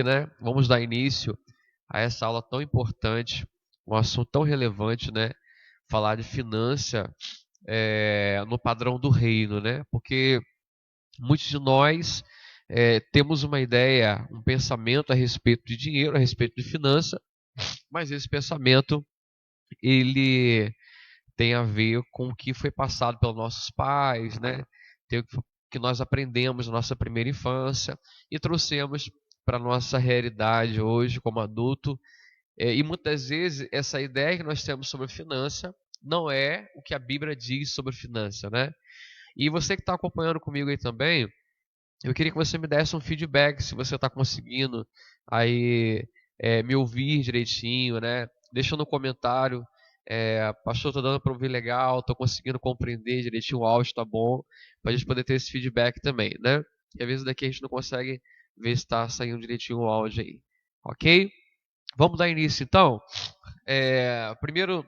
né, vamos dar início a essa aula tão importante, um assunto tão relevante, né, falar de finança no padrão do reino, né, porque muitos de nós temos uma ideia, um pensamento a respeito de dinheiro, a respeito de finança, mas esse pensamento, ele tem a ver com o que foi passado pelos nossos pais, né, tem o que nós aprendemos na nossa primeira infância e trouxemos para a nossa realidade hoje como adulto. E muitas vezes essa ideia que nós temos sobre finança não é o que a Bíblia diz sobre finança, né? E você que está acompanhando comigo aí também, eu queria que você me desse um feedback se você está conseguindo aí me ouvir direitinho, né? Deixa no comentário, pastor, estou dando para ouvir legal, estou conseguindo compreender direitinho, o áudio está bom, para a gente poder ter esse feedback também, né? E às vezes daqui a gente não consegue ver se está saindo direitinho o áudio aí, ok? Vamos dar início então. Primeiro,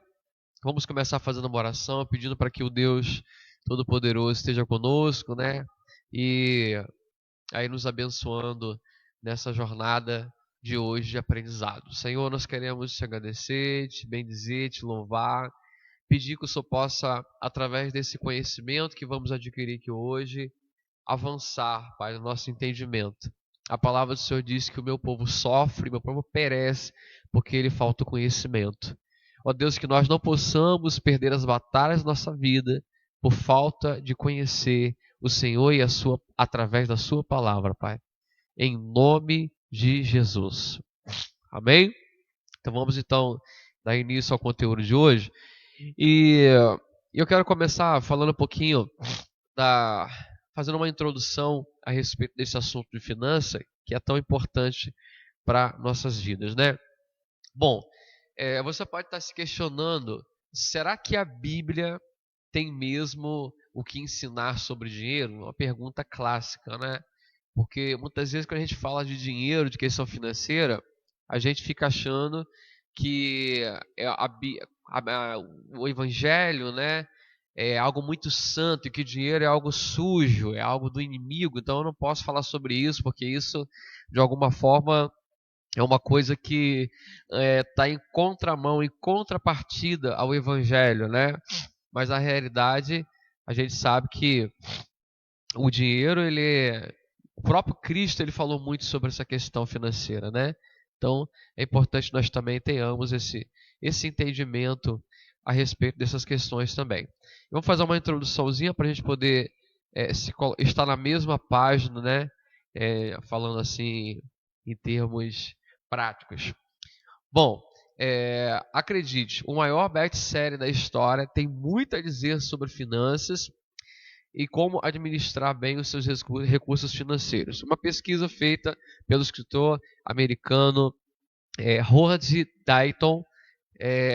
vamos começar fazendo uma oração, pedindo para que o Deus Todo-Poderoso esteja conosco, né? E aí nos abençoando nessa jornada de hoje de aprendizado. Senhor, nós queremos te agradecer, te bendizer, te louvar, pedir que o Senhor possa, através desse conhecimento que vamos adquirir aqui hoje, avançar, Pai, no nosso entendimento. A palavra do Senhor diz que o meu povo sofre, meu povo perece, porque ele falta o conhecimento. Ó Deus, que nós não possamos perder as batalhas da nossa vida por falta de conhecer o Senhor e através da sua palavra, Pai. Em nome de Jesus. Amém? Então vamos dar início ao conteúdo de hoje. E eu quero começar falando um pouquinho fazendo uma introdução a respeito desse assunto de finança, que é tão importante para nossas vidas, né? Bom, você pode estar se questionando, será que a Bíblia tem mesmo o que ensinar sobre dinheiro? Uma pergunta clássica, né? Porque muitas vezes quando a gente fala de dinheiro, de questão financeira, a gente fica achando que o Evangelho, né, é algo muito santo e que o dinheiro é algo sujo, é algo do inimigo. Então eu não posso falar sobre isso, porque isso, de alguma forma, é uma coisa que está em contramão, em contrapartida ao Evangelho, né? Mas na realidade, a gente sabe que o dinheiro, o próprio Cristo, ele falou muito sobre essa questão financeira, né? Então, é importante nós também tenhamos esse entendimento a respeito dessas questões também. Vamos fazer uma introduçãozinha para a gente poder estar na mesma página, né? Falando assim em termos práticos. Bom, acredite, o maior best-seller da história tem muito a dizer sobre finanças e como administrar bem os seus recursos financeiros. Uma pesquisa feita pelo escritor americano Howard Dayton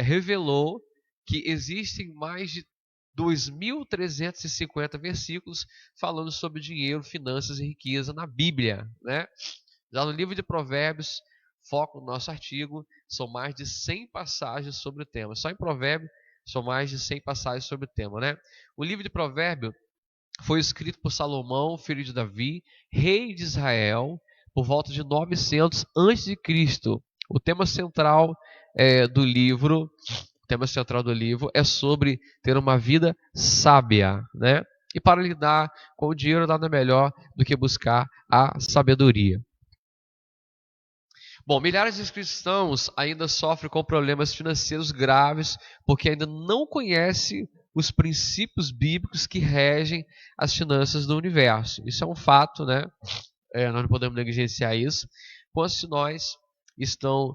revelou que existem mais de 2.350 versículos falando sobre dinheiro, finanças e riqueza na Bíblia, né? Já no livro de Provérbios, foco no nosso artigo, são mais de 100 passagens sobre o tema. Só em Provérbios são mais de 100 passagens sobre o tema, né? O livro de Provérbios foi escrito por Salomão, filho de Davi, rei de Israel, por volta de 900 a.C. O tema central do livro é sobre ter uma vida sábia, né? E para lidar com o dinheiro, nada melhor do que buscar a sabedoria. Bom, milhares de cristãos ainda sofrem com problemas financeiros graves porque ainda não conhecem os princípios bíblicos que regem as finanças do universo. Isso é um fato, né? Nós não podemos negligenciar isso. Quantos de nós estão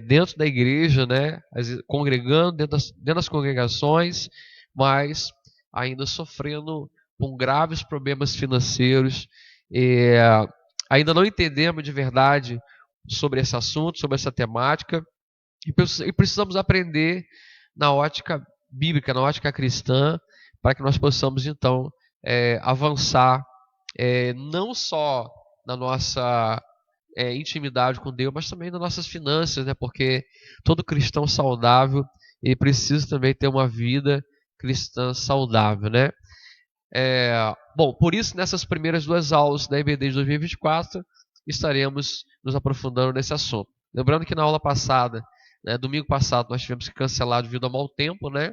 dentro da igreja, né? Congregando dentro das congregações, mas ainda sofrendo com graves problemas financeiros, ainda não entendemos de verdade sobre esse assunto, sobre essa temática, e precisamos aprender na ótica bíblica, na ótica cristã, para que nós possamos então avançar não só na nossa intimidade com Deus, mas também nas nossas finanças, né? Porque todo cristão saudável ele precisa também ter uma vida cristã saudável, né? Bom, por isso nessas primeiras duas aulas da EBD de 2024 estaremos nos aprofundando nesse assunto. Lembrando que na aula passada, né, domingo passado, nós tivemos que cancelar devido ao mau tempo, né?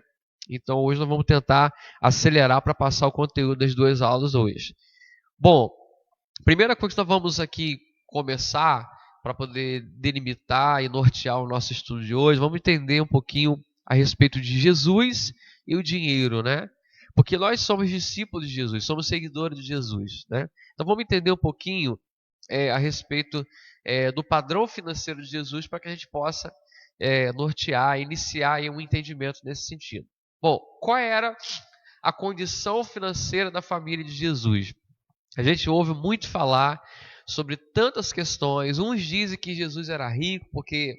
Então hoje nós vamos tentar acelerar para passar o conteúdo das duas aulas hoje. Bom, primeira coisa que nós vamos aqui começar para poder delimitar e nortear o nosso estudo de hoje, vamos entender um pouquinho a respeito de Jesus e o dinheiro, né? Porque nós somos discípulos de Jesus, somos seguidores de Jesus, né? Então vamos entender um pouquinho a respeito do padrão financeiro de Jesus para que a gente possa nortear, iniciar um entendimento nesse sentido. Bom, qual era a condição financeira da família de Jesus? A gente ouve muito falar sobre tantas questões. Uns dizem que Jesus era rico porque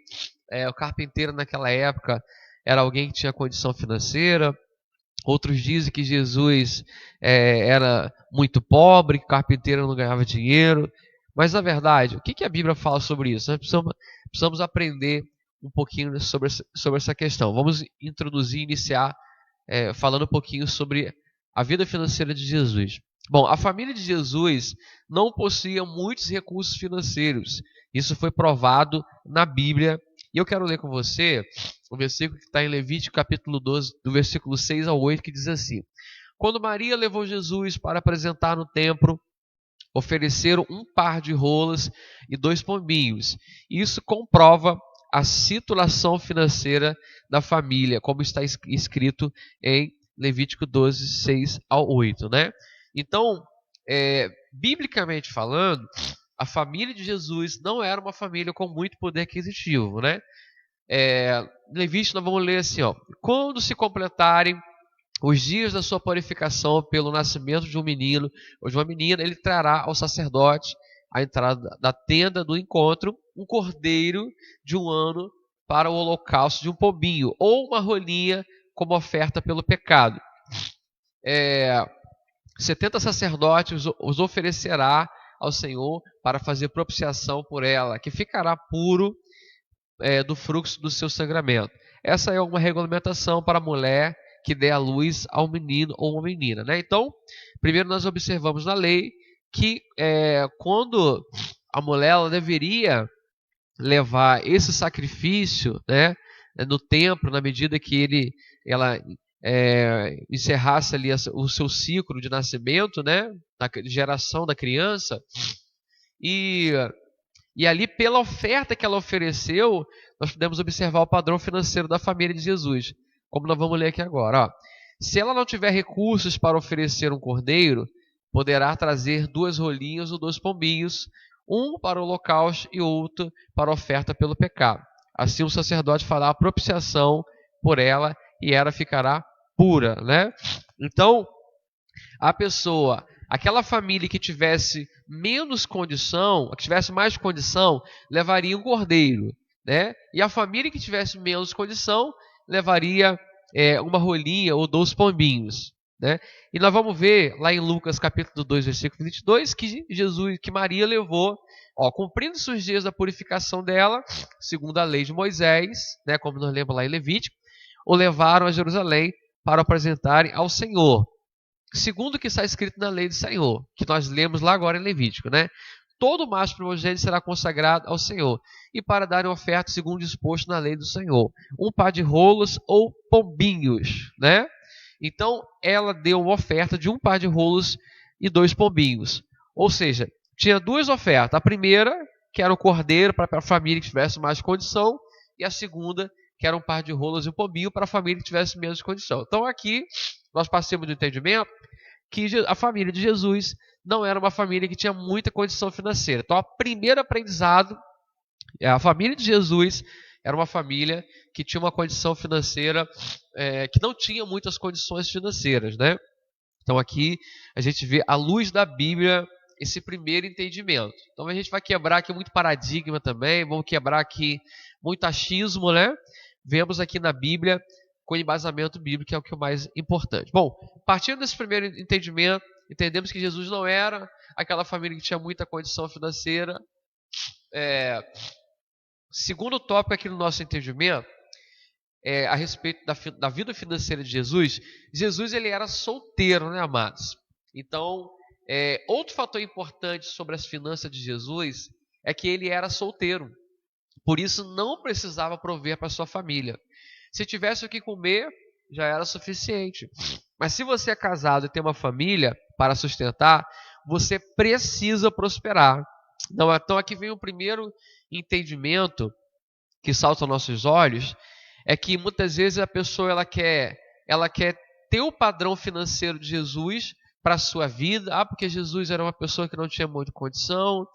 o carpinteiro naquela época era alguém que tinha condição financeira. Outros dizem que Jesus era muito pobre, que o carpinteiro não ganhava dinheiro. Mas, na verdade, o que a Bíblia fala sobre isso? Nós precisamos aprender um pouquinho sobre essa questão. Vamos introduzir, iniciar falando um pouquinho sobre a vida financeira de Jesus. Bom, a família de Jesus não possuía muitos recursos financeiros. Isso foi provado na Bíblia. E eu quero ler com você o versículo que está em Levítico capítulo 12, do versículo 6 ao 8, que diz assim: Quando Maria levou Jesus para apresentar no templo, ofereceram um par de rolas e 2 pombinhos. Isso comprova a situação financeira da família, como está escrito em Levítico 12, 6 ao 8, né? Então, biblicamente falando, a família de Jesus não era uma família com muito poder aquisitivo, né? Levítico, nós vamos ler assim, ó: quando se completarem os dias da sua purificação pelo nascimento de um menino ou de uma menina, ele trará ao sacerdote à entrada da tenda do encontro um cordeiro de 1 ano para o holocausto de um pombinho, ou uma rolinha como oferta pelo pecado. 70 sacerdotes os oferecerá ao Senhor para fazer propiciação por ela, que ficará puro do fluxo do seu sangramento. Essa é uma regulamentação para a mulher que dê à luz ao menino ou uma menina, né? Então, primeiro nós observamos na lei que quando a mulher ela deveria levar esse sacrifício, né, no templo, na medida que ela encerrasse ali o seu ciclo de nascimento, né, da geração da criança, e ali pela oferta que ela ofereceu, nós podemos observar o padrão financeiro da família de Jesus, como nós vamos ler aqui agora. Ó. Se ela não tiver recursos para oferecer um cordeiro, poderá trazer 2 rolinhas ou 2 pombinhos, um para o holocausto e outro para a oferta pelo pecado. Assim o sacerdote fará a propiciação por ela e ela ficará pura, né? Então, aquela família que tivesse menos condição, que tivesse mais condição, levaria um cordeiro, né? E a família que tivesse menos condição, levaria uma rolinha ou 2 pombinhos, né? E nós vamos ver lá em Lucas capítulo 2, versículo 22, que Maria levou, cumprindo-se os dias da purificação dela, segundo a lei de Moisés, né, como nós lemos lá em Levítico, o levaram a Jerusalém para apresentarem ao Senhor, segundo o que está escrito na lei do Senhor, que nós lemos lá agora em Levítico, né? Todo macho primogênito será consagrado ao Senhor, e para darem oferta segundo disposto na lei do Senhor, um par de rolos ou pombinhos, né? Então, ela deu uma oferta de um par de rolos e 2 pombinhos. Ou seja, tinha 2 ofertas. A primeira, que era o cordeiro para a família que tivesse mais condição, e a segunda, que era um par de rolos e um pombinho para a família que tivesse menos condição. Então, aqui, nós passamos do entendimento que a família de Jesus não era uma família que tinha muita condição financeira. Então, o primeiro aprendizado, a família de Jesus era uma família que tinha uma condição financeira, que não tinha muitas condições financeiras, né? Então, aqui a gente vê, à luz da Bíblia, esse primeiro entendimento. Então, a gente vai quebrar aqui muito paradigma também, vamos quebrar aqui muito achismo, né? Vemos aqui na Bíblia com embasamento bíblico, que é o que é o mais importante. Bom, partindo desse primeiro entendimento, entendemos que Jesus não era aquela família que tinha muita condição financeira. Segundo tópico aqui no nosso entendimento, a respeito da vida financeira de Jesus, Jesus ele era solteiro, né, amados? Então, outro fator importante sobre as finanças de Jesus é que ele era solteiro. Por isso não precisava prover para sua família. Se tivesse o que comer, já era suficiente. Mas se você é casado e tem uma família para sustentar, você precisa prosperar. Então aqui vem o primeiro entendimento que salta aos nossos olhos, é que muitas vezes a pessoa ela quer ter o padrão financeiro de Jesus para a sua vida. Porque Jesus era uma pessoa que não tinha muita condição,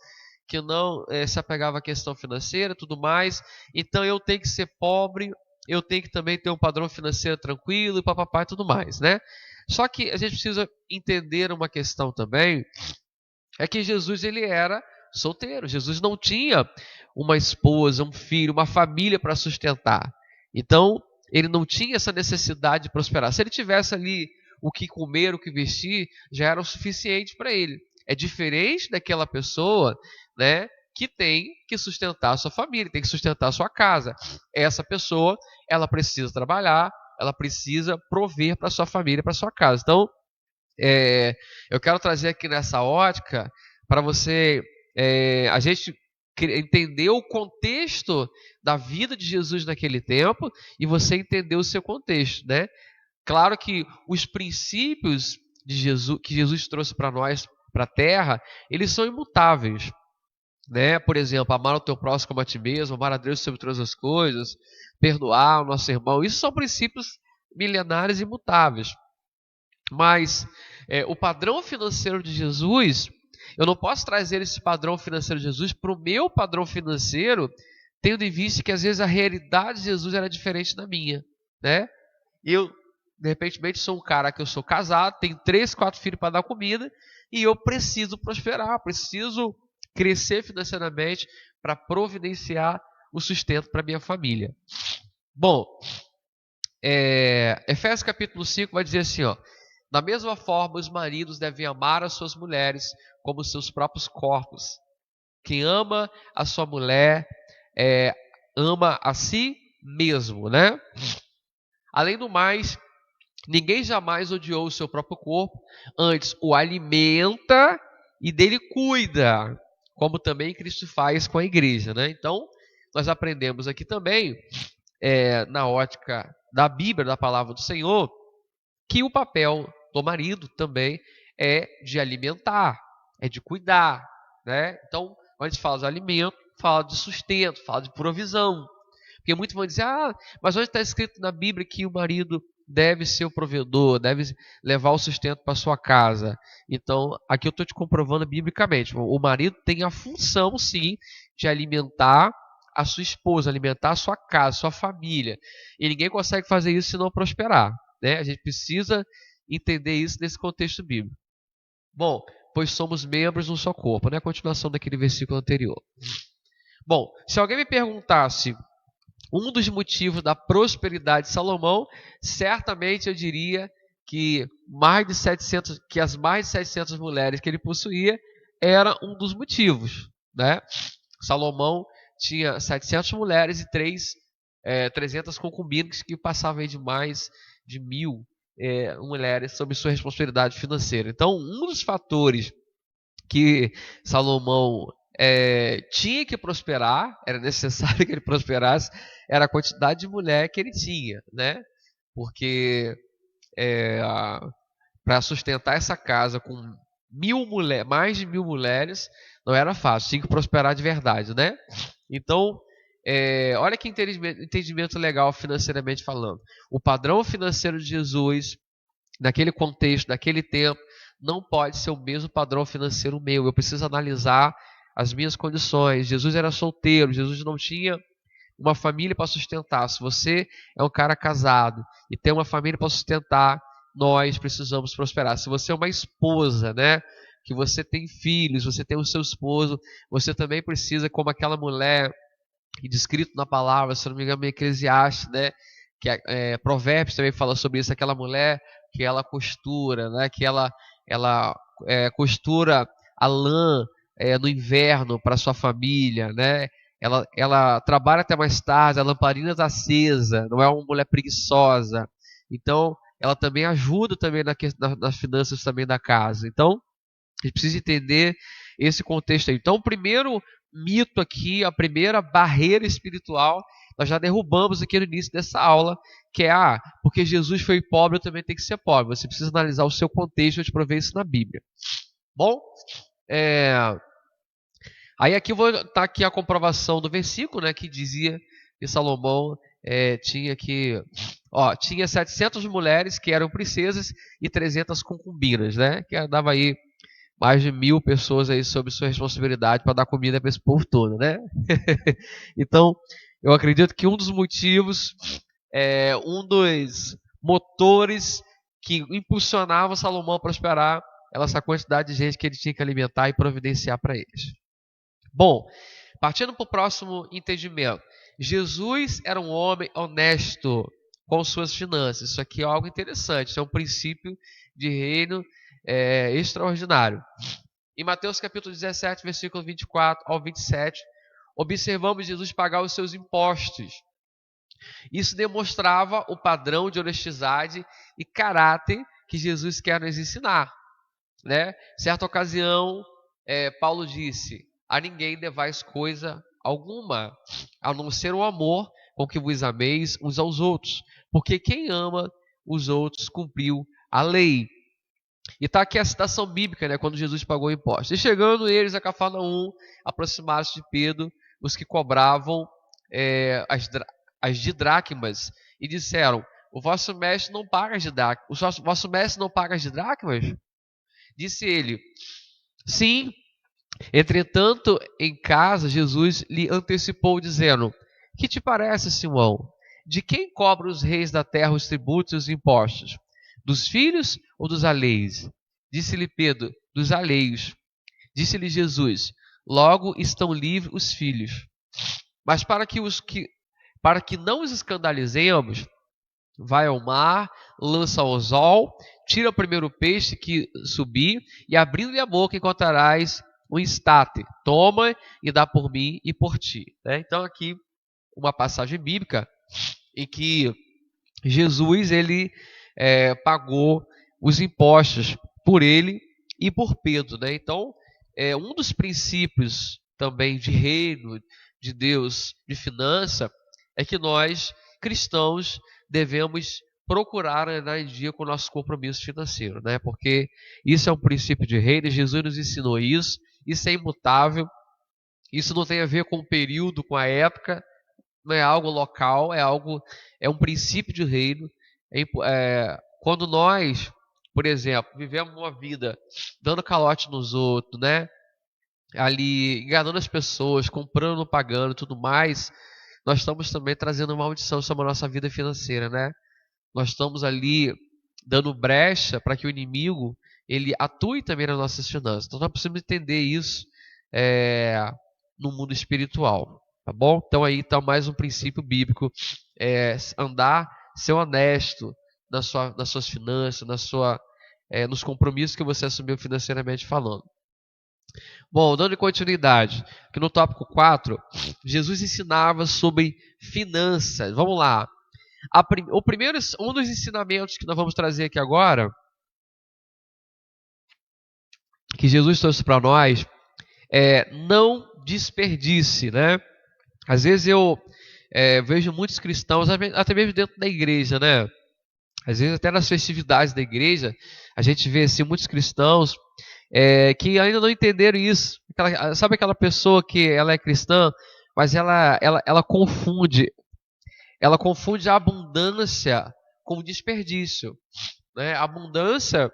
que não se apegava à questão financeira e tudo mais. Então eu tenho que ser pobre, eu tenho que também ter um padrão financeiro tranquilo e papapá e tudo mais, né? Só que a gente precisa entender uma questão também, é que Jesus ele era solteiro. Jesus não tinha uma esposa, um filho, uma família para sustentar. Então, ele não tinha essa necessidade de prosperar. Se ele tivesse ali o que comer, o que vestir, já era o suficiente para ele. É diferente daquela pessoa, né, que tem que sustentar a sua família, tem que sustentar a sua casa. Essa pessoa, ela precisa trabalhar, ela precisa prover para sua família, para sua casa. Então, eu quero trazer aqui nessa ótica para você, a gente entender o contexto da vida de Jesus naquele tempo e você entender o seu contexto, né? Claro que os princípios de Jesus, que Jesus trouxe para nós, para a terra, eles são imutáveis, né? Por exemplo, amar o teu próximo como a ti mesmo, amar a Deus sobre todas as coisas, perdoar o nosso irmão, isso são princípios milenares e imutáveis. Mas o padrão financeiro de Jesus, eu não posso trazer esse padrão financeiro de Jesus para o meu padrão financeiro, tendo em vista que às vezes a realidade de Jesus era diferente da minha, né? Eu, de repente, sou um cara que eu sou casado, tenho 3, 4 filhos para dar comida, e eu preciso prosperar, preciso crescer financeiramente para providenciar o sustento para minha família. Bom, Efésios capítulo 5 vai dizer assim, ó: da mesma forma, os maridos devem amar as suas mulheres como seus próprios corpos. Quem ama a sua mulher ama a si mesmo, né? Além do mais, ninguém jamais odiou o seu próprio corpo, antes o alimenta e dele cuida, como também Cristo faz com a igreja, né? Então, nós aprendemos aqui também, na ótica da Bíblia, da palavra do Senhor, que o papel do marido também é de alimentar, é de cuidar, né? Então, quando a gente fala de alimento, fala de sustento, fala de provisão. Porque muitos vão dizer, mas onde está escrito na Bíblia que o marido deve ser o provedor, deve levar o sustento para sua casa? Então, aqui eu estou te comprovando biblicamente. O marido tem a função, sim, de alimentar a sua esposa, alimentar a sua casa, a sua família. E ninguém consegue fazer isso se não prosperar, né? A gente precisa entender isso nesse contexto bíblico. Bom, pois somos membros de um só corpo, né? A continuação daquele versículo anterior. Bom, se alguém me perguntasse um dos motivos da prosperidade de Salomão, certamente eu diria que as mais de 700 mulheres que ele possuía era um dos motivos, né? Salomão tinha 700 mulheres e 300 concubinas que passavam aí de mais de 1.000 mulheres sob sua responsabilidade financeira. Então, um dos fatores que Salomão tinha que prosperar, era necessário que ele prosperasse, era a quantidade de mulher que ele tinha, né? Porque para sustentar essa casa com mais de 1.000 mulheres, não era fácil, tinha que prosperar de verdade, né? Então, olha que entendimento legal financeiramente falando. O padrão financeiro de Jesus, naquele contexto, naquele tempo, não pode ser o mesmo padrão financeiro meu. Eu preciso analisar as minhas condições. Jesus era solteiro, Jesus não tinha uma família para sustentar. Se você é um cara casado e tem uma família para sustentar, nós precisamos prosperar. Se você é uma esposa, né, que você tem filhos, você tem o seu esposo, você também precisa, como aquela mulher descrito na palavra, se não me engano, em Eclesiastes, né, que Provérbios também fala sobre isso, aquela mulher que ela costura, né, que ela costura a lã no inverno para sua família, né? Ela trabalha até mais tarde, a lamparina está acesa, não é uma mulher preguiçosa. Então, ela também ajuda também nas finanças também da casa. Então, a gente precisa entender esse contexto aí. Então, o primeiro mito aqui, a primeira barreira espiritual, nós já derrubamos aqui no início dessa aula, que é, porque Jesus foi pobre, eu também tenho que ser pobre. Você precisa analisar o seu contexto, eu te provei isso na Bíblia. Bom, aí aqui eu vou estar aqui a comprovação do versículo, né, que dizia que Salomão tinha 700 mulheres que eram princesas e 300 concubinas, né, que dava aí mais de 1000 pessoas aí sob sua responsabilidade para dar comida para esse povo todo, né? Então, eu acredito que um dos motivos, um dos motores que impulsionavam Salomão a prosperar era essa quantidade de gente que ele tinha que alimentar e providenciar para eles. Bom, partindo para o próximo entendimento. Jesus era um homem honesto com suas finanças. Isso aqui é algo interessante, isso é um princípio de reino extraordinário. Em Mateus capítulo 17, versículo 24 ao 27, observamos Jesus pagar os seus impostos. Isso demonstrava o padrão de honestidade e caráter que Jesus quer nos ensinar, né? Certa ocasião, Paulo disse: a ninguém devais coisa alguma, a não ser o amor com que vos ameis uns aos outros, porque quem ama os outros cumpriu a lei. E está aqui a citação bíblica, né, quando Jesus pagou impostos. E chegando eles a Cafarnaum, aproximaram-se de Pedro os que cobravam as didracmas e disseram: o vosso mestre não paga as didracmas. O vosso mestre não paga as didracmas? Disse ele: sim. Entretanto, em casa, Jesus lhe antecipou, dizendo: que te parece, Simão? De quem cobram os reis da terra os tributos e os impostos? Dos filhos ou dos alheios? Disse-lhe Pedro: dos alheios. Disse-lhe Jesus: logo estão livres os filhos. Mas para que não os escandalizemos, vai ao mar, lança ao anzol, tira o primeiro peixe que subir, e abrindo-lhe a boca encontrarás um estate. Toma e dá por mim e por ti. Então aqui uma passagem bíblica em que Jesus ele pagou os impostos por ele e por Pedro, né? Então, um dos princípios também de reino de Deus, de finança, é que nós, cristãos, devemos procurar andar em dia com o nosso compromisso financeiro, né? Porque isso é um princípio de reino, Jesus nos ensinou isso é imutável, isso não tem a ver com o período, com a época, não é algo local, é um princípio de reino. Quando nós, por exemplo, vivemos uma vida dando calote nos outros, né? Ali enganando as pessoas, comprando, pagando e tudo mais, nós estamos também trazendo maldição sobre a nossa vida financeira, né? Nós estamos ali dando brecha para que o inimigo ele atue também nas nossas finanças. Então nós precisamos entender isso no mundo espiritual, tá bom? Então aí está mais um princípio bíblico, ser honesto nas suas finanças, nos compromissos que você assumiu financeiramente falando. Bom, dando continuidade, aqui no tópico 4, Jesus ensinava sobre finanças. Vamos lá. Um dos ensinamentos que nós vamos trazer aqui agora, que Jesus trouxe para nós, é não desperdice, né? Às vezes eu vejo muitos cristãos, até mesmo dentro da igreja, né? Às vezes até nas festividades da igreja, a gente vê assim, muitos cristãos que ainda não entenderam isso. Sabe aquela pessoa que ela é cristã, mas ela confunde a abundância com o desperdício, né? A abundância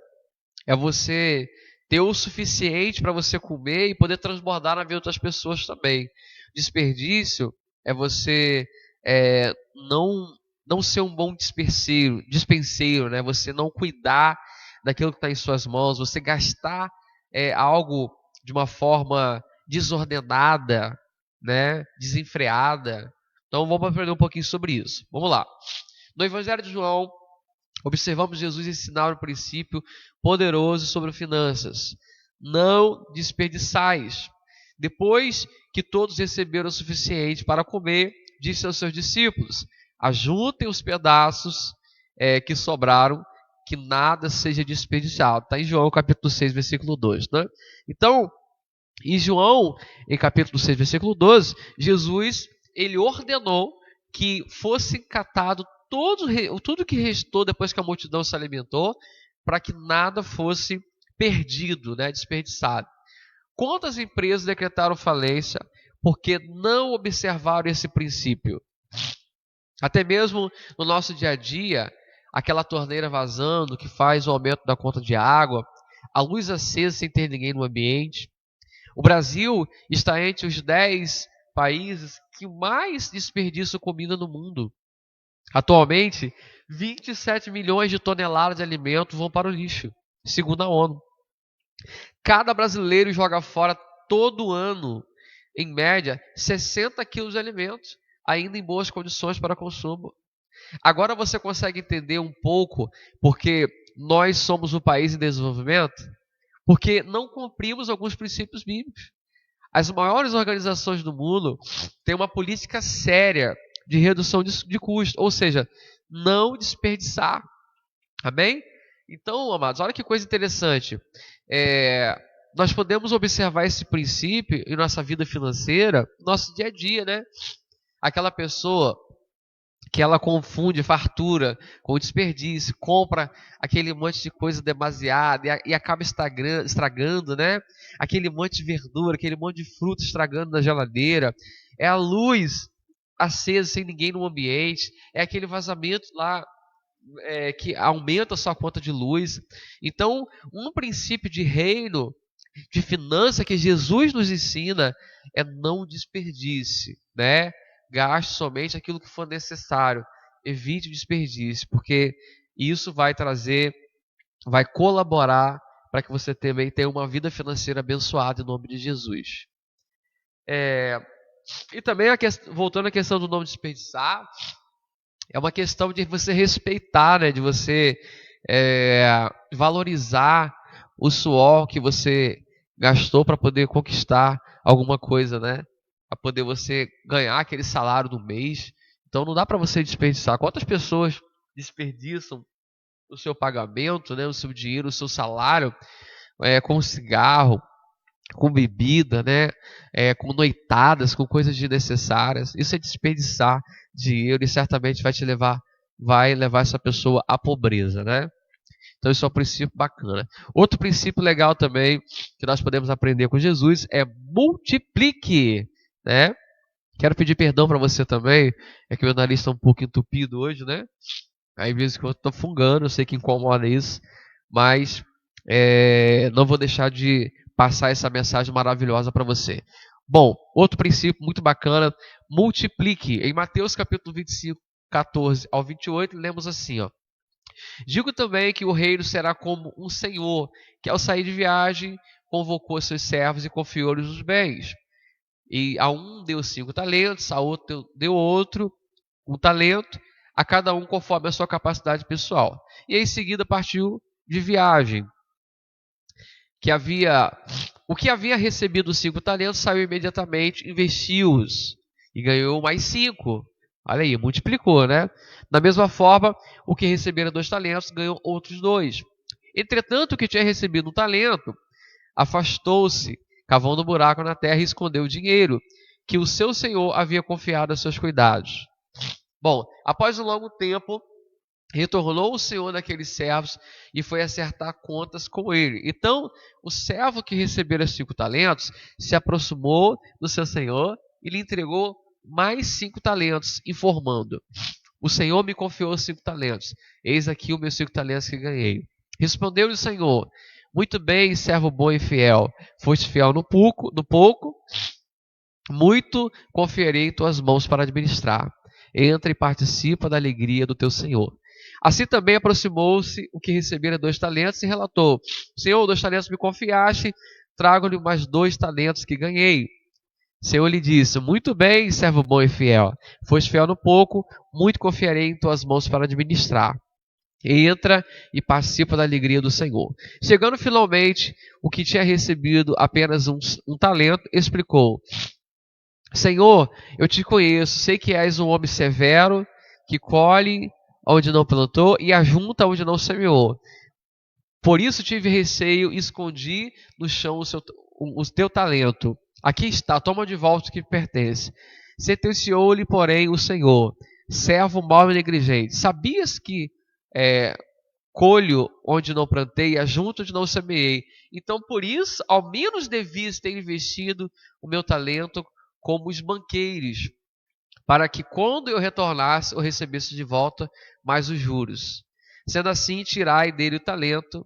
é você ter o suficiente para você comer e poder transbordar na vida de outras pessoas também. Desperdício é você não ser um bom dispenseiro, né? Você não cuidar daquilo que está em suas mãos, você gastar algo de uma forma desordenada, né? Desenfreada. Então vamos aprender um pouquinho sobre isso. Vamos lá. No Evangelho de João, observamos Jesus ensinar um princípio poderoso sobre finanças. Não desperdiçais. Depois que todos receberam o suficiente para comer, disse aos seus discípulos: ajuntem os pedaços que sobraram, que nada seja desperdiçado. Está em João capítulo 6, versículo 2. Né? Então, Em João, em capítulo 6, versículo 12, Jesus, ele ordenou que fosse catado tudo que restou depois que a multidão se alimentou, para que nada fosse perdido, né, desperdiçado. Quantas empresas decretaram falência porque não observaram esse princípio? Até mesmo no nosso dia a dia, aquela torneira vazando que faz o aumento da conta de água, a luz acesa sem ter ninguém no ambiente. O Brasil está entre os 10 países que mais desperdiçam comida no mundo. Atualmente, 27 milhões de toneladas de alimentos vão para o lixo, segundo a ONU. Cada brasileiro joga fora todo ano, em média, 60 quilos de alimentos, ainda em boas condições para consumo. Agora você consegue entender um pouco porque nós somos um país em desenvolvimento? Porque não cumprimos alguns princípios bíblicos. As maiores organizações do mundo têm uma política séria de redução de custo, ou seja, não desperdiçar. Amém? Então, amados, olha que coisa interessante. Nós podemos observar esse princípio em nossa vida financeira, no nosso dia a dia, né? Aquela pessoa que ela confunde fartura com desperdício, compra aquele monte de coisa demasiada e acaba estragando, né? Aquele monte de verdura, aquele monte de fruta estragando na geladeira. É a luz acesa sem ninguém no ambiente. É aquele vazamento lá que aumenta a sua conta de luz. Então, um princípio de reino, de finança que Jesus nos ensina é não desperdice, né? Gaste somente aquilo que for necessário. Evite o desperdício, porque isso vai colaborar para que você também tenha uma vida financeira abençoada em nome de Jesus. E também, voltando à questão do não desperdiçar, é uma questão de você respeitar, né? De você valorizar o suor que você gastou para poder conquistar alguma coisa, né? Para poder você ganhar aquele salário do mês. Então não dá para você desperdiçar. Quantas pessoas desperdiçam o seu pagamento, né? O seu dinheiro, o seu salário com cigarro, com bebida, né? Com noitadas, com coisas desnecessárias. Isso é desperdiçar dinheiro e certamente vai levar essa pessoa à pobreza, né? Então isso é um princípio bacana. Outro princípio legal também que nós podemos aprender com Jesus é multiplique, né? Quero pedir perdão para você também, é que meu nariz está um pouco entupido hoje, né? Aí, às vezes que eu estou fungando, eu sei que incomoda isso, mas não vou deixar de passar essa mensagem maravilhosa para você. Bom, outro princípio muito bacana, multiplique. Em Mateus capítulo 25, 14 ao 28, lemos assim, ó. Digo também que o reino será como um senhor, que ao sair de viagem, convocou seus servos e confiou-lhes os bens. E a um deu 5 talentos, a outro deu outro 1 talento, a cada um conforme a sua capacidade pessoal. E em seguida partiu de viagem. O que havia recebido 5 talentos saiu imediatamente, investiu-os e ganhou mais 5. Olha aí, multiplicou, né? Da mesma forma, o que recebera 2 talentos ganhou outros 2. Entretanto, o que tinha recebido 1 talento afastou-se, cavando um buraco na terra e escondeu o dinheiro que o seu senhor havia confiado aos seus cuidados. Bom, após um longo tempo, retornou o senhor daqueles servos e foi acertar contas com ele. Então, o servo que recebera 5 talentos se aproximou do seu senhor e lhe entregou mais 5 talentos, informando: o senhor me confiou 5 talentos. Eis aqui os meus 5 talentos que ganhei. Respondeu-lhe o senhor: muito bem, servo bom e fiel. Foste fiel no pouco, muito confiarei em tuas mãos para administrar. Entra e participa da alegria do teu senhor. Assim também aproximou-se o que recebera 2 talentos e relatou: Senhor, 2 talentos me confiaste, trago-lhe mais 2 talentos que ganhei. O Senhor lhe disse: muito bem, servo bom e fiel. Foste fiel no pouco, muito confiarei em tuas mãos para administrar. Entra e participa da alegria do Senhor. Chegando finalmente, o que tinha recebido apenas um talento, explicou: Senhor, eu te conheço, sei que és um homem severo, que colhe onde não plantou e ajunta onde não semeou. Por isso tive receio e escondi no chão o teu talento. Aqui está, toma de volta o que pertence. Sentenciou-lhe, porém, o Senhor, servo mau e negligente. Sabias que colho onde não plantei, ajunto onde não semeei. Então, por isso, ao menos devias ter investido o meu talento como os banqueiros, para que quando eu retornasse, eu recebesse de volta mais os juros. Sendo assim, tirai dele o talento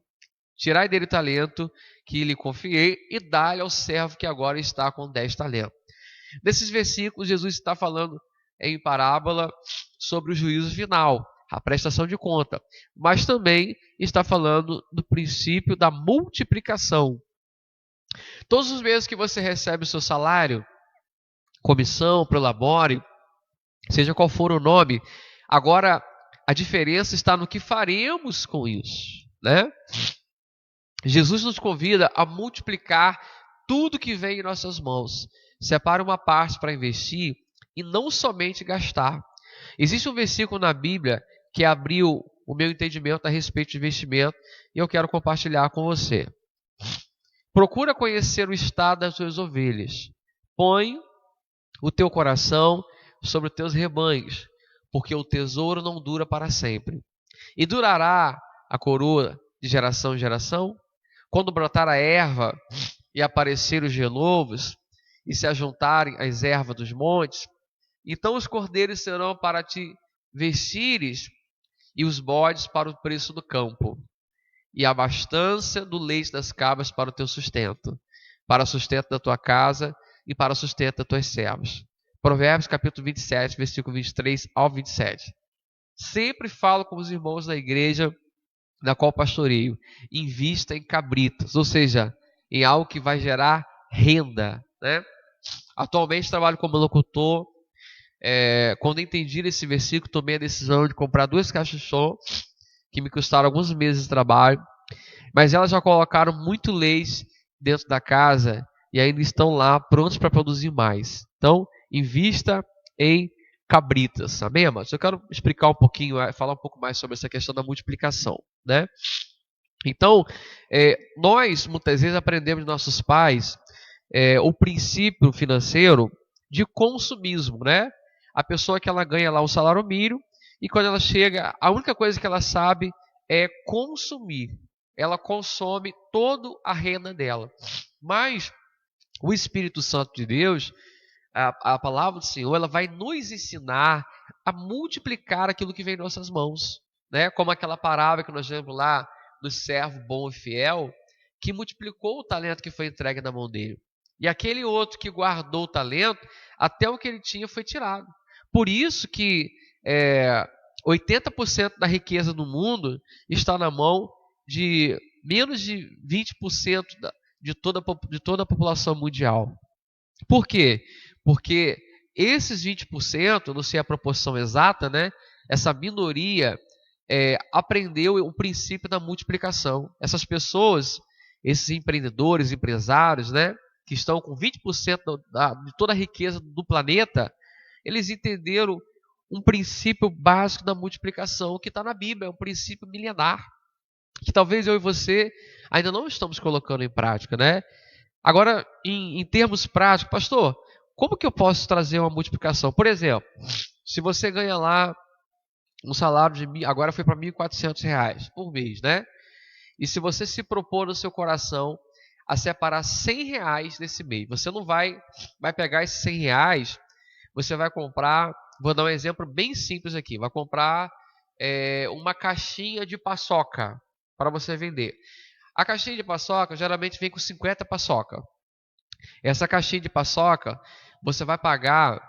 que lhe confiei e dá-lhe ao servo que agora está com 10 talentos. Nesses versículos, Jesus está falando em parábola sobre o juízo final, a prestação de conta, mas também está falando do princípio da multiplicação. Todos os meses que você recebe o seu salário, comissão, prolabore, seja qual for o nome, agora a diferença está no que faremos com isso, né? Jesus nos convida a multiplicar tudo que vem em nossas mãos. Separa uma parte para investir e não somente gastar. Existe um versículo na Bíblia que abriu o meu entendimento a respeito de investimento e eu quero compartilhar com você. Procura conhecer o estado das tuas ovelhas. Põe o teu coração sobre os teus rebanhos, porque o tesouro não dura para sempre. E durará a coroa de geração em geração? Quando brotar a erva e aparecer os genovos e se ajuntarem as ervas dos montes, então os cordeiros serão para te vestires e os bodes para o preço do campo, e a abastança do leite das cabras para o teu sustento, para o sustento da tua casa e para o sustento das tuas servas. Provérbios capítulo 27, versículo 23 ao 27. Sempre falo com os irmãos da igreja na qual pastoreio, invista em cabritas, ou seja, em algo que vai gerar renda, né? Atualmente trabalho como locutor. Quando entendi esse versículo, tomei a decisão de comprar 2 caixas de som, que me custaram alguns meses de trabalho, mas elas já colocaram muito leite dentro da casa e ainda estão lá prontos para produzir mais. Então, invista em cabritas, amém, amados? Eu quero explicar um pouquinho, falar um pouco mais sobre essa questão da multiplicação, né? Então, nós muitas vezes aprendemos de nossos pais o princípio financeiro de consumismo, né? A pessoa que ela ganha lá o salário mínimo e quando ela chega, a única coisa que ela sabe é consumir. Ela consome toda a renda dela. Mas o Espírito Santo de Deus, a palavra do Senhor, ela vai nos ensinar a multiplicar aquilo que vem em nossas mãos, né? Como aquela parábola que nós vemos lá do servo bom e fiel, que multiplicou o talento que foi entregue na mão dele. E aquele outro que guardou o talento, até o que ele tinha foi tirado. Por isso que 80% da riqueza do mundo está na mão de menos de 20% de toda a população mundial. Por quê? Porque esses 20%, não sei a proporção exata, né? Essa minoria aprendeu o princípio da multiplicação. Essas pessoas, esses empreendedores, empresários, né? Que estão com 20% de toda a riqueza do planeta, eles entenderam um princípio básico da multiplicação que está na Bíblia, é um princípio milenar, que talvez eu e você ainda não estamos colocando em prática, né? Agora, em termos práticos, pastor, como que eu posso trazer uma multiplicação? Por exemplo, se você ganha lá um salário de agora foi para R$ 1.400 por mês, né? E se você se propor no seu coração a separar R$ 100 desse mês, você não vai pegar esses R$ 100, você vai comprar, vou dar um exemplo bem simples aqui, vai comprar uma caixinha de paçoca para você vender. A caixinha de paçoca geralmente vem com 50 paçoca. Essa caixinha de paçoca você vai pagar,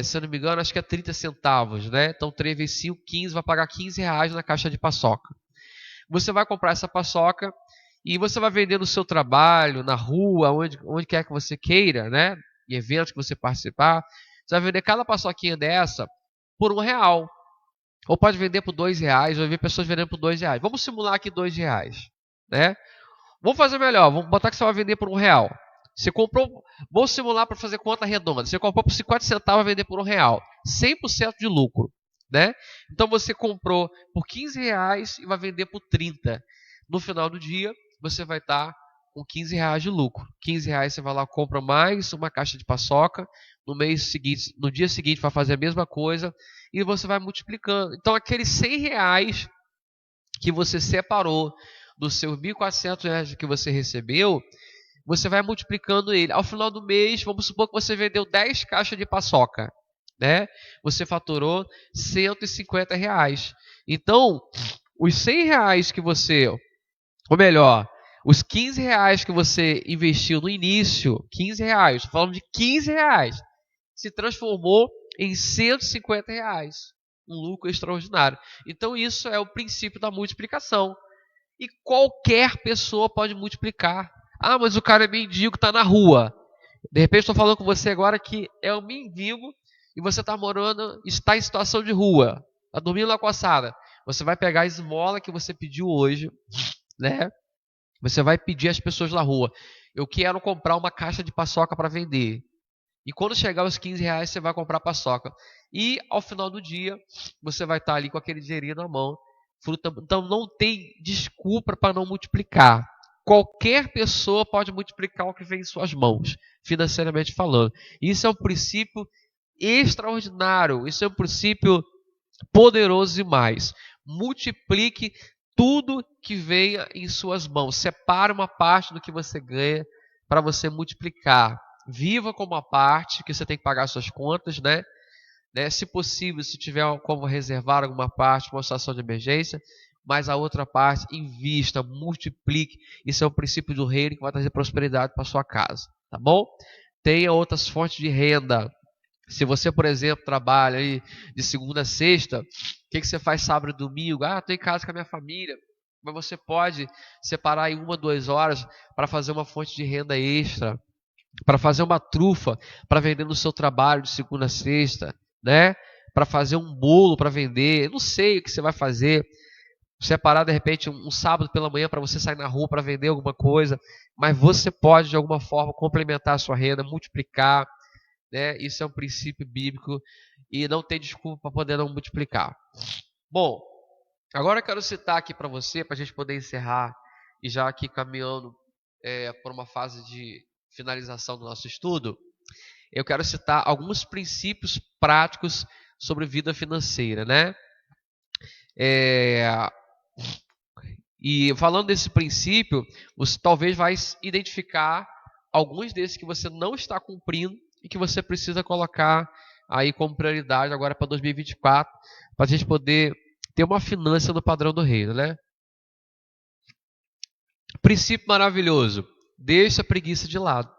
se eu não me engano, acho que é 30 centavos, né? Então 3 vezes 5, 15, vai pagar R$ 15 na caixa de paçoca. Você vai comprar essa paçoca e você vai vender no seu trabalho, na rua, onde quer que você queira, né? Em eventos que você participar. Você vai vender cada paçoquinha dessa por R$ 1. Ou pode vender por R$ 2, vai ver pessoas vendendo por R$ 2. Vamos simular aqui R$ 2, né? Vamos fazer melhor, vamos botar que você vai vender por R$ 1. Você comprou, vamos simular para fazer conta redonda. Você comprou por 50 centavos, vai vender por R$ 1. 100% de lucro, né? Então você comprou por R$ 15 e vai vender por 30. No final do dia, você vai estar com R$ 15 de lucro. R$ 15 você vai lá, compra mais uma caixa de paçoca, no mês seguinte, no dia seguinte vai fazer a mesma coisa e você vai multiplicando. Então aqueles R$ 100 que você separou dos seus R$ 1.400 que você recebeu, você vai multiplicando ele. Ao final do mês, vamos supor que você vendeu 10 caixas de paçoca, né? Você faturou R$ 150. Então, os R$ 100 que você, ou melhor, os R$ 15 que você investiu no início, R$ 15, estou falando de R$ 15, se transformou em R$ 150. Um lucro extraordinário. Então, isso é o princípio da multiplicação. E qualquer pessoa pode multiplicar. Ah, mas o cara é mendigo, está na rua. De repente estou falando com você agora que é um mendigo e você está morando, está em situação de rua, está dormindo na calçada. Você vai pegar a esmola que você pediu hoje, né? Você vai pedir às pessoas na rua: eu quero comprar uma caixa de paçoca para vender. E quando chegar os R$ 15, você vai comprar paçoca. E ao final do dia, você vai estar ali com aquele dinheirinho na mão. Então não tem desculpa para não multiplicar. Qualquer pessoa pode multiplicar o que vem em suas mãos, financeiramente falando. Isso é um princípio extraordinário. Isso é um princípio poderoso demais. Multiplique tudo que venha em suas mãos. Separe uma parte do que você ganha para você multiplicar. Viva com uma parte que você tem que pagar suas contas, né? Se possível, se tiver como reservar alguma parte para uma situação de emergência, mas a outra parte, invista, multiplique. Isso é o princípio do reino que vai trazer prosperidade para sua casa, tá bom? Tenha outras fontes de renda. Se você, por exemplo, trabalha aí de segunda a sexta, o que você faz sábado e domingo? Ah, estou em casa com a minha família. Mas você pode separar em 1, 2 horas para fazer uma fonte de renda extra, para fazer uma trufa para vender no seu trabalho de segunda a sexta, né? Para fazer um bolo para vender. Eu não sei o que você vai fazer. Separar de repente um sábado pela manhã para você sair na rua para vender alguma coisa, mas você pode de alguma forma complementar a sua renda, multiplicar, né? Isso é um princípio bíblico e não tem desculpa para poder não multiplicar. Bom, agora eu quero citar aqui para você, para a gente poder encerrar e já aqui caminhando por uma fase de finalização do nosso estudo, eu quero citar alguns princípios práticos sobre vida financeira, né? E falando desse princípio, você talvez vai identificar alguns desses que você não está cumprindo e que você precisa colocar aí como prioridade agora para 2024, para a gente poder ter uma finança no padrão do reino, né? Princípio maravilhoso: deixa a preguiça de lado.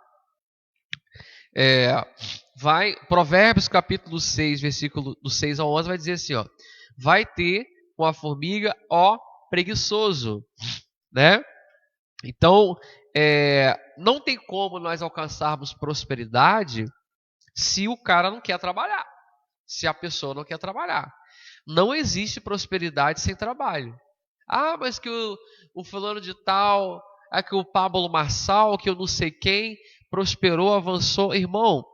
Provérbios capítulo 6, versículo do 6 ao 11 vai dizer assim, ó: vai ter com a formiga, ó preguiçoso, né? Então, não tem como nós alcançarmos prosperidade se o cara não quer trabalhar, se a pessoa não quer trabalhar. Não existe prosperidade sem trabalho. Ah, mas que o fulano de tal, que o Pablo Marçal, que eu não sei quem, prosperou, avançou. Irmão,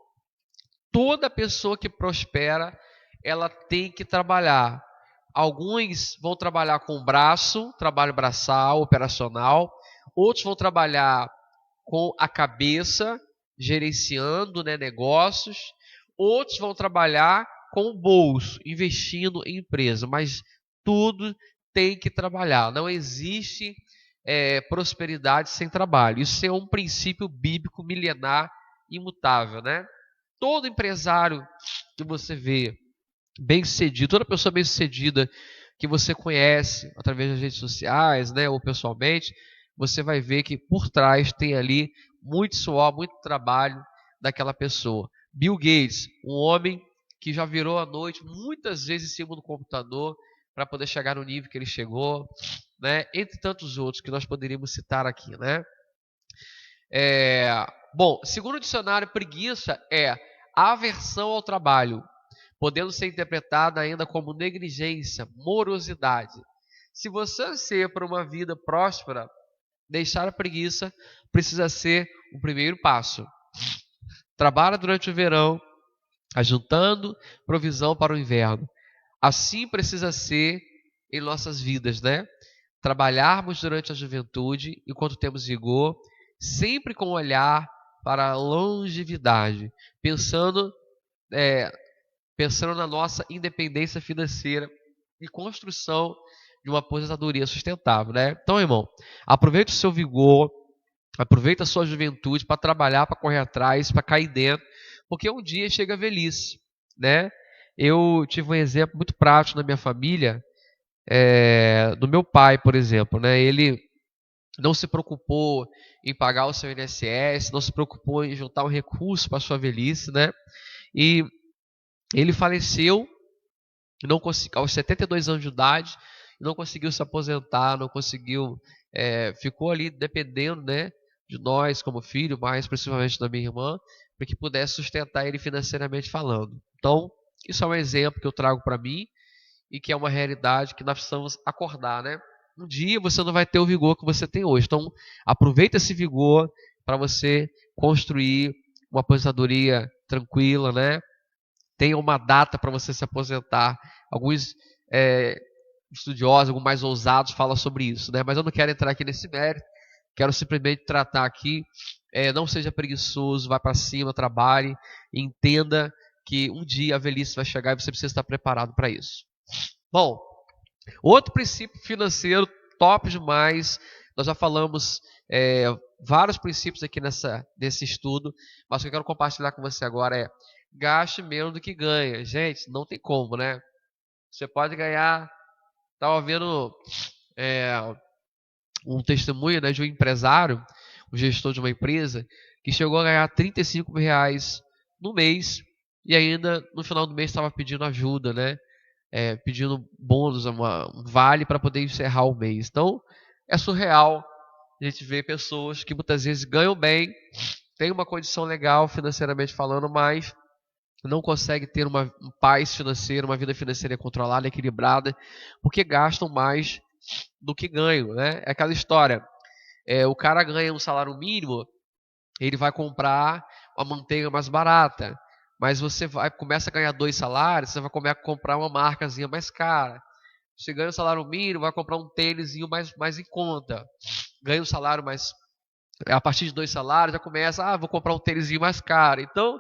toda pessoa que prospera, ela tem que trabalhar. Alguns vão trabalhar com o braço, trabalho braçal, operacional. Outros vão trabalhar com a cabeça, gerenciando, né, negócios. Outros vão trabalhar com o bolso, investindo em empresa. Mas tudo tem que trabalhar. Não existe prosperidade sem trabalho. Isso é um princípio bíblico milenar imutável, né? Todo empresário que você vê bem-sucedido, toda pessoa bem-sucedida que você conhece através das redes sociais, né, ou pessoalmente, você vai ver que por trás tem ali muito suor, muito trabalho daquela pessoa. Bill Gates, um homem que já virou à noite muitas vezes em cima do computador para poder chegar no nível que ele chegou, né, entre tantos outros que nós poderíamos citar aqui, né? Bom, segundo o dicionário, preguiça é aversão ao trabalho, podendo ser interpretada ainda como negligência, morosidade. Se você anseia por uma vida próspera, deixar a preguiça precisa ser o primeiro passo. Trabalha durante o verão, ajuntando provisão para o inverno. Assim precisa ser em nossas vidas, né? Trabalharmos durante a juventude, enquanto temos vigor, sempre com olhar para a longevidade, pensando na nossa independência financeira e construção de uma aposentadoria sustentável, né? Então, irmão, aproveita o seu vigor, aproveita a sua juventude para trabalhar, para correr atrás, para cair dentro, porque um dia chega a velhice, né? Eu tive um exemplo muito prático na minha família, do meu pai, por exemplo, né? Ele não se preocupou em pagar o seu INSS, não se preocupou em juntar um recurso para a sua velhice, né? E ele faleceu aos 72 anos de idade, não conseguiu se aposentar, não conseguiu, ficou ali dependendo, né, de nós como filho, mais principalmente da minha irmã, para que pudesse sustentar ele financeiramente falando. Então, isso é um exemplo que eu trago para mim e que é uma realidade que nós precisamos acordar, né? Um dia você não vai ter o vigor que você tem hoje. Então, aproveita esse vigor para você construir uma aposentadoria tranquila, né? Tenha uma data para você se aposentar. Alguns estudiosos, alguns mais ousados, falam sobre isso, né? Mas eu não quero entrar aqui nesse mérito. Quero simplesmente tratar aqui. Não seja preguiçoso, vá para cima, trabalhe, e entenda que um dia a velhice vai chegar e você precisa estar preparado para isso. Bom, outro princípio financeiro top demais. Nós já falamos vários princípios aqui nesse estudo, mas o que eu quero compartilhar com você agora é: gaste menos do que ganha. Gente, não tem como, né? Você pode ganhar. Estava vendo um testemunho, né, de um empresário, um gestor de uma empresa, que chegou a ganhar R$ 35 no mês e ainda no final do mês estava pedindo ajuda, né? Pedindo bônus, um vale para poder encerrar o mês. Então, é surreal a gente ver pessoas que muitas vezes ganham bem, têm uma condição legal financeiramente falando, mas não consegue ter uma paz financeira, uma vida financeira controlada, equilibrada, porque gastam mais do que ganham, né? É aquela história, o cara ganha um salário mínimo, ele vai comprar uma manteiga mais barata, mas você começa a ganhar 2 salários, você vai comprar uma marcazinha mais cara. Você ganha um salário mínimo, vai comprar um tênisinho mais em conta. Ganha um salário mais... A partir de 2 salários já começa, vou comprar um tênisinho mais caro. Então,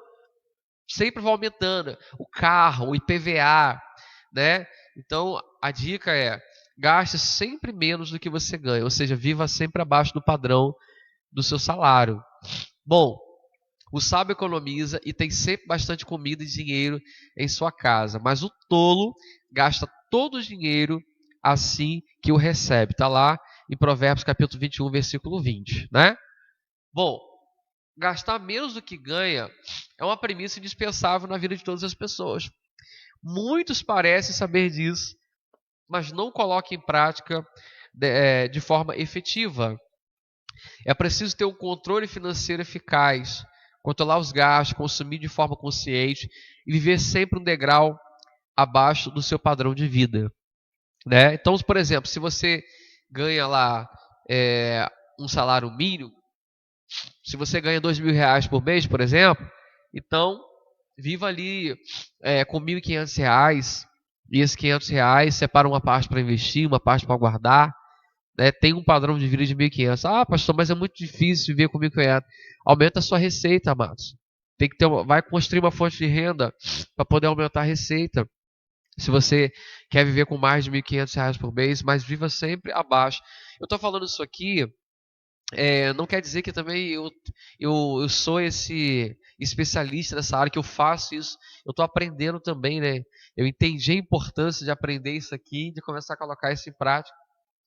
sempre vai aumentando. O carro, o IPVA, né? Então, a dica é: gaste sempre menos do que você ganha. Ou seja, viva sempre abaixo do padrão do seu salário. Bom, o sábio economiza e tem sempre bastante comida e dinheiro em sua casa, mas o tolo gasta todo o dinheiro assim que o recebe. Está lá em Provérbios capítulo 21, versículo 20, né? Bom, gastar menos do que ganha é uma premissa indispensável na vida de todas as pessoas. Muitos parecem saber disso, mas não colocam em prática de forma efetiva. É preciso ter um controle financeiro eficaz, controlar os gastos, consumir de forma consciente e viver sempre um degrau abaixo do seu padrão de vida, né? Então, por exemplo, se você ganha lá um salário mínimo, se você ganha R$ 2.000 por mês, por exemplo, então viva ali com R$ 1.500 e esses R$ 500 separa uma parte para investir, uma parte para guardar, né? Tem um padrão de vida de 1.500. Pastor, mas é muito difícil viver com 1.500. Aumenta a sua receita, amados. Tem que vai construir uma fonte de renda para poder aumentar a receita. Se você quer viver com mais de R$ 1.500 por mês, mas viva sempre abaixo. Eu estou falando isso aqui, não quer dizer que também eu sou esse especialista nessa área, que eu faço isso. Eu estou aprendendo também, né? Eu entendi a importância de aprender isso aqui, de começar a colocar isso em prática.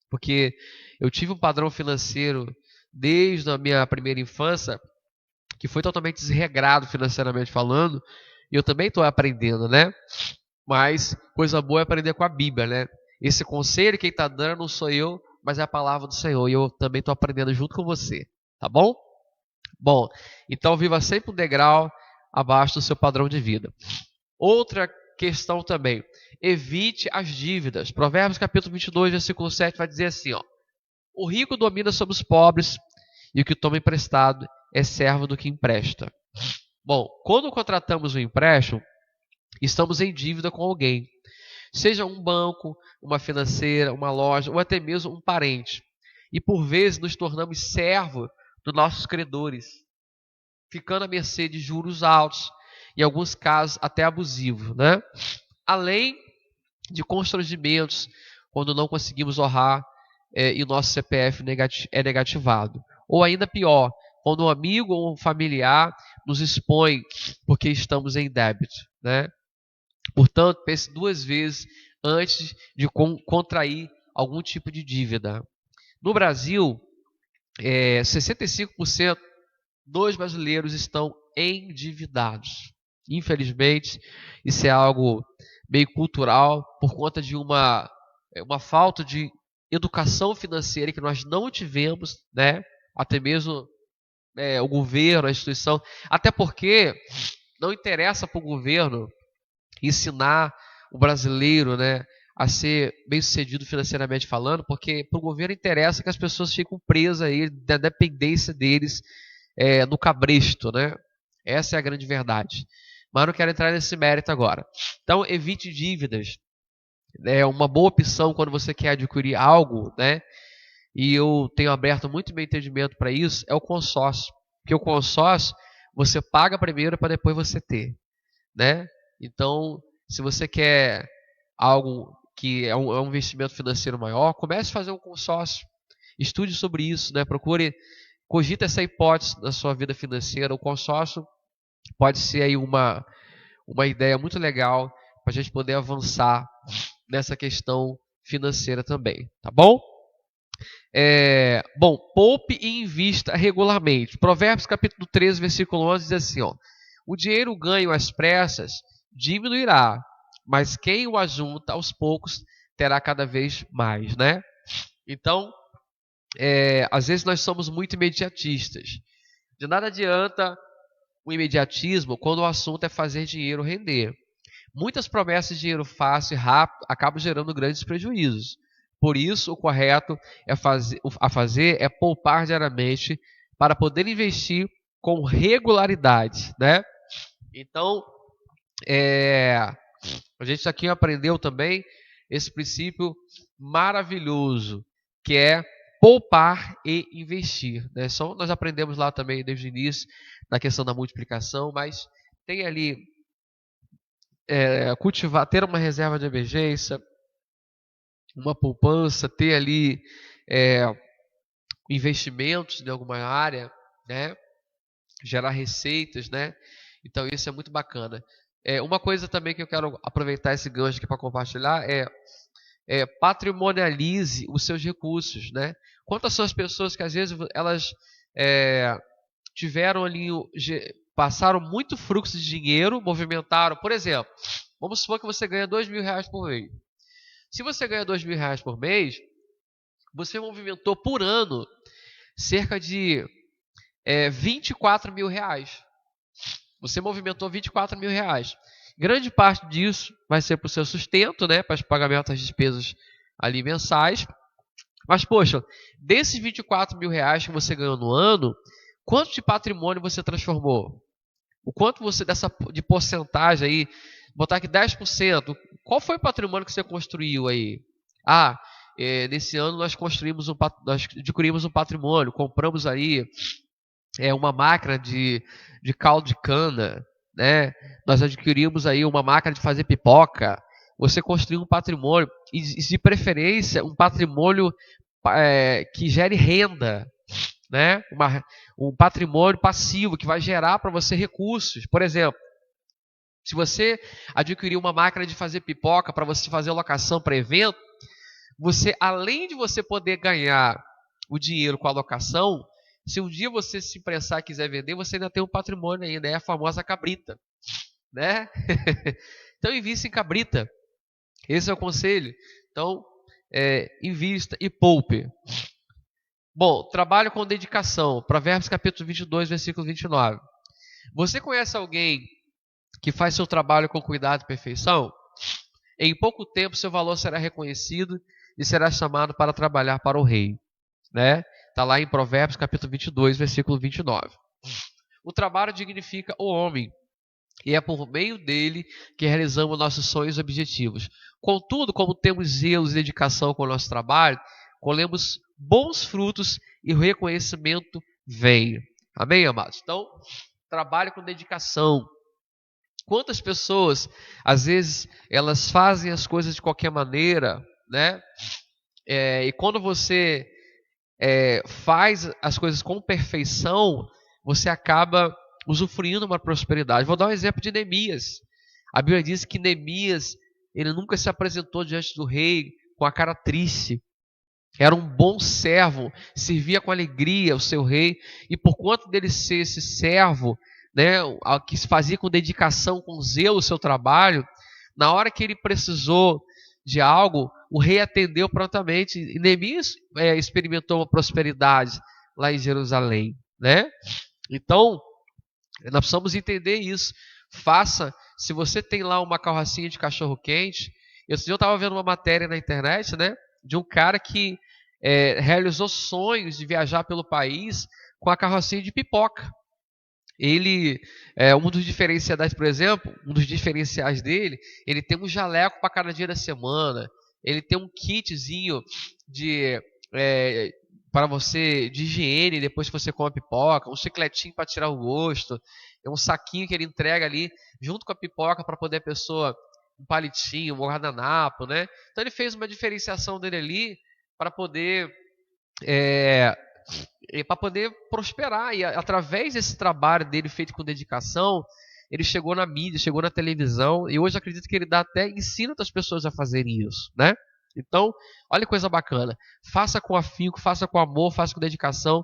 Porque eu tive um padrão financeiro desde a minha primeira infância que foi totalmente desregrado financeiramente falando, e eu também estou aprendendo, né? Mas coisa boa é aprender com a Bíblia, né? Esse conselho quem está dando não sou eu, mas é a palavra do Senhor, e eu também estou aprendendo junto com você, tá bom? Bom, então viva sempre um degrau abaixo do seu padrão de vida. Outra questão também: evite as dívidas. Provérbios capítulo 22, versículo 7 vai dizer assim, ó: o rico domina sobre os pobres, e o que toma emprestado é servo do que empresta. Bom, quando contratamos um empréstimo, estamos em dívida com alguém, seja um banco, uma financeira, uma loja ou até mesmo um parente. E por vezes nos tornamos servo dos nossos credores, ficando à mercê de juros altos, em alguns casos até abusivos, né? Além de constrangimentos quando não conseguimos honrar e o nosso CPF é negativado. Ou ainda pior, quando um amigo ou um familiar nos expõe porque estamos em débito, né? Portanto, pense duas vezes antes de contrair algum tipo de dívida. No Brasil, 65% dos brasileiros estão endividados. Infelizmente, isso é algo meio cultural por conta de uma falta de educação financeira que nós não tivemos, né? Até mesmo o governo, a instituição, até porque não interessa para o governo ensinar o brasileiro, né, a ser bem-sucedido financeiramente falando, porque para o governo interessa que as pessoas fiquem presas aí da dependência deles no cabresto, né? Essa é a grande verdade. Mas não quero entrar nesse mérito agora. Então, evite dívidas. É uma boa opção quando você quer adquirir algo, né? E eu tenho aberto muito meu entendimento para isso, é o consórcio. Porque o consórcio, você paga primeiro para depois você ter, né? Então, se você quer algo que é um investimento financeiro maior, comece a fazer um consórcio. Estude sobre isso, né? Cogita essa hipótese na sua vida financeira. O consórcio pode ser aí uma ideia muito legal para a gente poder avançar nessa questão financeira também, tá bom? Bom, poupe e invista regularmente. Provérbios capítulo 13, versículo 11 diz assim, ó: o dinheiro ganho às pressas diminuirá, mas quem o ajunta aos poucos terá cada vez mais, né? Então, às vezes nós somos muito imediatistas. De nada adianta o imediatismo quando o assunto é fazer dinheiro render. Muitas promessas de dinheiro fácil e rápido acabam gerando grandes prejuízos. Por isso, o correto a fazer é poupar diariamente para poder investir com regularidade, né? Então, a gente aqui aprendeu também esse princípio maravilhoso, que é poupar e investir, né? Só nós aprendemos lá também desde o início na questão da multiplicação, mas tem ali cultivar, ter uma reserva de emergência, uma poupança, ter ali investimentos em alguma área, né? Gerar receitas, né? Então isso é muito bacana. Uma coisa também que eu quero aproveitar esse gancho aqui para compartilhar patrimonialize os seus recursos, né? Quantas são as pessoas que às vezes elas tiveram ali, passaram muito fluxo de dinheiro, movimentaram, por exemplo, vamos supor que você ganha R$2.000 por mês. Se você ganha R$2.000 por mês, você movimentou por ano cerca de R$24.000. Você movimentou R$24.000. Grande parte disso vai ser para o seu sustento, né, para o pagamento das despesas ali mensais. Mas, poxa, desses R$24.000 que você ganhou no ano, quanto de patrimônio você transformou? O quanto você, de porcentagem aí, botar aqui 10%, qual foi o patrimônio que você construiu aí? Nesse ano nós adquirimos um patrimônio, compramos aí uma máquina de caldo de cana, né? Nós adquirimos aí uma máquina de fazer pipoca. Você construiu um patrimônio, e de preferência um patrimônio que gere renda, né? Um patrimônio passivo que vai gerar para você recursos. Por exemplo, se você adquirir uma máquina de fazer pipoca para você fazer locação para evento, você, além de você poder ganhar o dinheiro com a locação, se um dia você se imprensar e quiser vender, você ainda tem um patrimônio ainda, é a famosa cabrita, né? Então invista em cabrita. Esse é o conselho. Então, invista e poupe. Bom, trabalho com dedicação. Provérbios capítulo 22, versículo 29. Você conhece alguém que faz seu trabalho com cuidado e perfeição? Em pouco tempo seu valor será reconhecido e será chamado para trabalhar para o rei, né? Está lá em Provérbios capítulo 22, versículo 29. O trabalho dignifica o homem, e é por meio dele que realizamos nossos sonhos e objetivos. Contudo, como temos zelo e dedicação com o nosso trabalho, colhemos bons frutos e o reconhecimento vem. Amém, amados? Então, trabalhe com dedicação. Quantas pessoas, às vezes, elas fazem as coisas de qualquer maneira, né? E quando você faz as coisas com perfeição, você acaba usufruindo uma prosperidade. Vou dar um exemplo de Neemias. A Bíblia diz que Neemias, ele nunca se apresentou diante do rei com a cara triste. Era um bom servo, servia com alegria o seu rei, e por conta dele ser esse servo, né, que se fazia com dedicação, com zelo o seu trabalho, na hora que ele precisou de algo, o rei atendeu prontamente. E Neemias experimentou uma prosperidade lá em Jerusalém, né? Então, nós precisamos entender isso. Se você tem lá uma carrocinha de cachorro quente, eu estava vendo uma matéria na internet, né, de um cara que realizou sonhos de viajar pelo país com a carrocinha de pipoca. Ele, um dos diferenciais, por exemplo, um dos diferenciais dele, ele tem um jaleco para cada dia da semana, ele tem um kitzinho para você de higiene depois que você come a pipoca, um chicletinho para tirar o gosto, um saquinho que ele entrega ali junto com a pipoca para poder a pessoa, um palitinho, um guardanapo, né? Então ele fez uma diferenciação dele ali para poder prosperar, e através desse trabalho dele feito com dedicação, ele chegou na mídia, chegou na televisão, e hoje acredito que ele ensina outras pessoas a fazerem isso, né? Então, olha que coisa bacana, faça com afinco, faça com amor, faça com dedicação,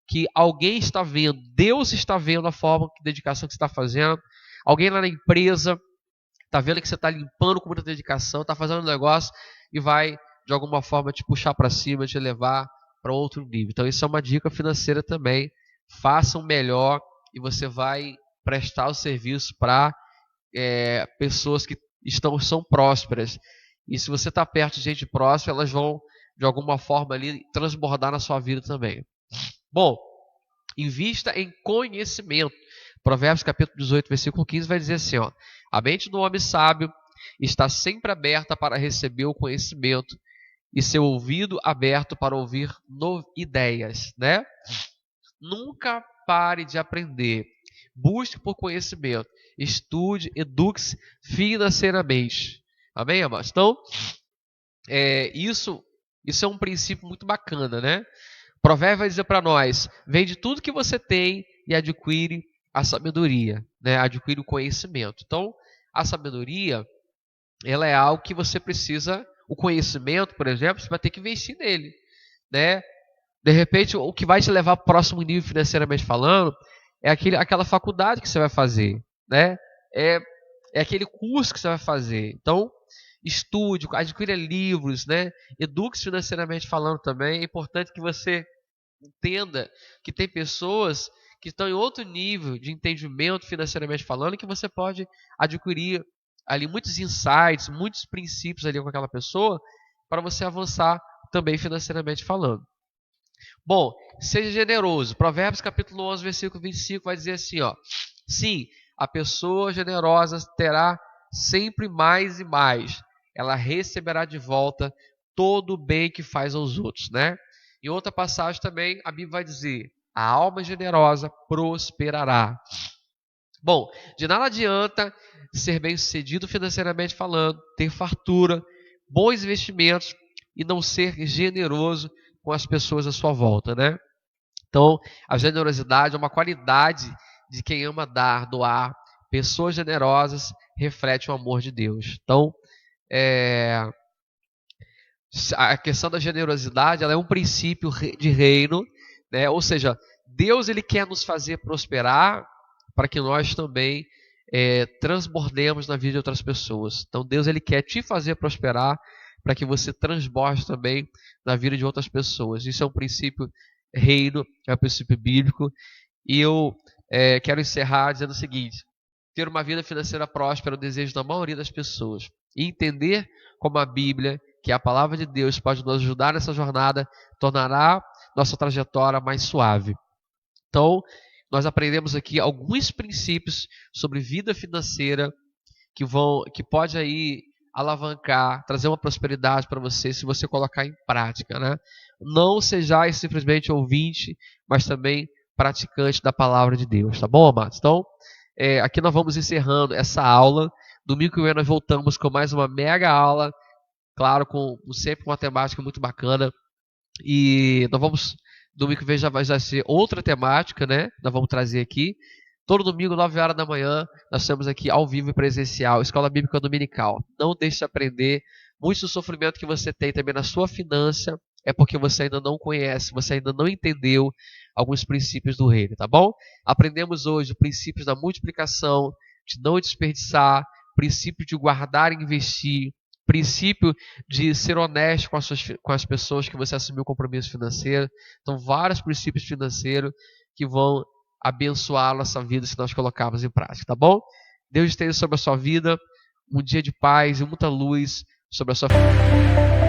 que alguém está vendo, Deus está vendo a forma de dedicação que você está fazendo, alguém lá na empresa está vendo que você está limpando com muita dedicação, está fazendo um negócio e vai, de alguma forma, te puxar para cima, te levar para outro nível. Então, isso é uma dica financeira também. Faça o melhor e você vai prestar o serviço para pessoas que são prósperas. E se você está perto de gente próspera, elas vão, de alguma forma, ali transbordar na sua vida também. Bom, invista em conhecimento. Provérbios capítulo 18, versículo 15 vai dizer assim, ó: a mente do homem sábio está sempre aberta para receber o conhecimento e seu ouvido aberto para ouvir ideias, né? Nunca pare de aprender. Busque por conhecimento. Estude, eduque-se financeiramente. Amém, amados? Então, isso é um princípio muito bacana, né? Provérbio vai dizer para nós: vende tudo que você tem e adquire a sabedoria, né? Adquire o conhecimento. Então, a sabedoria, ela é algo que você precisa. O conhecimento, por exemplo, você vai ter que investir nele, né? De repente, o que vai te levar para o próximo nível financeiramente falando é aquela faculdade que você vai fazer, né? É aquele curso que você vai fazer. Então, estude, adquira livros, né? Eduque-se financeiramente falando também. É importante que você entenda que tem pessoas que estão em outro nível de entendimento financeiramente falando, que você pode adquirir ali muitos insights, muitos princípios ali com aquela pessoa, para você avançar também financeiramente falando. Bom, seja generoso. Provérbios capítulo 11, versículo 25 vai dizer assim, ó: sim, a pessoa generosa terá sempre mais e mais. Ela receberá de volta todo o bem que faz aos outros, né? Em outra passagem também, a Bíblia vai dizer: a alma generosa prosperará. Bom, de nada adianta ser bem-sucedido financeiramente falando, ter fartura, bons investimentos e não ser generoso com as pessoas à sua volta, né? Então, a generosidade é uma qualidade de quem ama dar, doar. Pessoas generosas refletem o amor de Deus. Então, a questão da generosidade, ela é um princípio de reino, né? Ou seja, Deus ele quer nos fazer prosperar para que nós também transbordemos na vida de outras pessoas. Então, Deus ele quer te fazer prosperar para que você transborde também na vida de outras pessoas. Isso é um princípio reino, é um princípio bíblico. E eu quero encerrar dizendo o seguinte: ter uma vida financeira próspera é o desejo da maioria das pessoas. E entender como a Bíblia, que é a palavra de Deus, pode nos ajudar nessa jornada, tornará nossa trajetória mais suave. Então, nós aprendemos aqui alguns princípios sobre vida financeira que pode aí alavancar, trazer uma prosperidade para você se você colocar em prática, né? Não sejais simplesmente ouvinte, mas também praticante da palavra de Deus, tá bom, amados? Então, aqui nós vamos encerrando essa aula. Domingo que vem nós voltamos com mais uma mega aula, claro, sempre com uma temática muito bacana. E nós vamos, domingo que vem já vai ser outra temática, né? Nós vamos trazer aqui. Todo domingo, 9 horas da manhã, nós estamos aqui ao vivo e presencial, Escola Bíblica Dominical. Não deixe de aprender. Muito do sofrimento que você tem também na sua finança é porque você ainda não conhece, você ainda não entendeu alguns princípios do reino, tá bom? Aprendemos hoje princípios da multiplicação, de não desperdiçar, princípio de guardar e investir, princípio de ser honesto com as pessoas que você assumiu compromisso financeiro. Então, vários princípios financeiros que vão abençoar a nossa vida se nós colocarmos em prática, tá bom? Deus esteja sobre a sua vida, um dia de paz e muita luz sobre a sua vida.